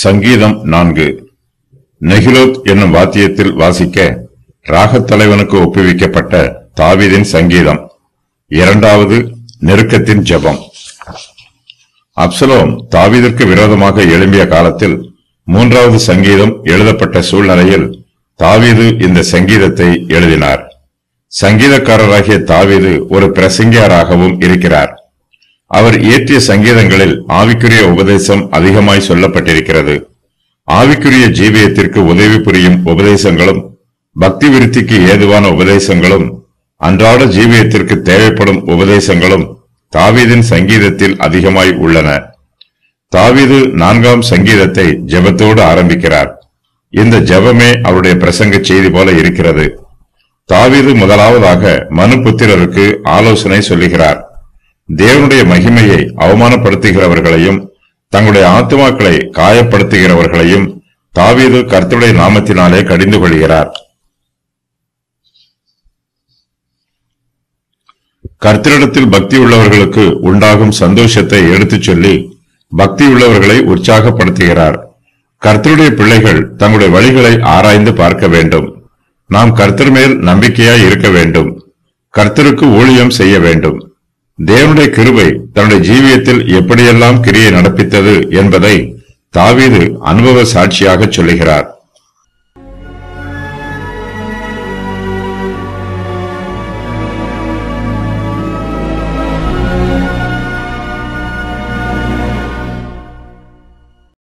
சங்கீதம் 4. நெகிலோத் என்னும் வாத்தியத்தில் வாசிக்க ராகத் தலைவனுக்கு ஒப்புவிக்கப்பட்ட தாவீதின் சங்கீதம். 2. நெருக்கத்தின் ஜெபம். அப்சலோம் தாவீதிற்கு விரோதமாக எழும்பிய காலத்தில் 3வது சங்கீதம் எழுதப்பட்ட சூழ்நிலையில் தாவீது இந்த சங்கீதத்தை எழுதினார். சங்கீதக்காரராகிய தாவீது ஒரு பிரசங்கியாராகவும் இருக்கிறார். அவர் இயற்றிய சங்கீதங்களில் ஆவிக்குரிய உபதேசம் அதிகமாய் சொல்லப்பட்டிருக்கிறது. ஆவிக்குரிய ஜீவியத்திற்கு உதவி புரியும் உபதேசங்களும் பக்தி விருத்திக்கு ஏதுவான உபதேசங்களும் அன்றாட ஜீவியத்திற்கு தேவைப்படும் உபதேசங்களும் தாவீதின் சங்கீதத்தில் அதிகமாய் உள்ளன. தாவீது 4ஆம் சங்கீதத்தை ஜெபத்தோடு ஆரம்பிக்கிறார். இந்த ஜெபமே அவருடைய பிரசங்க செய்தி போல இருக்கிறது. தாவீது முதலாவதாக மனுபுத்திரருக்கு ஆலோசனை சொல்லுகிறார். தேவனுடைய மகிமையை அவமானப்படுத்துகிறவர்களையும் தங்களுடைய ஆத்துமாக்களை காயப்படுத்துகிறவர்களையும் தாவீது கர்த்தருடைய நாமத்தினாலே கடிந்து கொள்கிறார். கர்த்தரிடத்தில் பக்தி உள்ளவர்களுக்கு உண்டாகும் சந்தோஷத்தை எடுத்துச் சொல்லி பக்தியுள்ளவர்களை உற்சாகப்படுத்துகிறார். கர்த்தருடைய பிள்ளைகள் தங்களுடைய வழிகளை ஆராய்ந்து பார்க்க வேண்டும். நாம் கர்த்தர் மேல் நம்பிக்கையாய் இருக்க வேண்டும். கர்த்தருக்கு ஊழியம் செய்ய வேண்டும். தேவனுடைய கிருபை தன்னுடைய ஜீவியத்தில் எப்படியெல்லாம் கிரியை நடப்பித்தது என்பதை தாவீது அனுபவ சாட்சியாக சொல்லுகிறார்.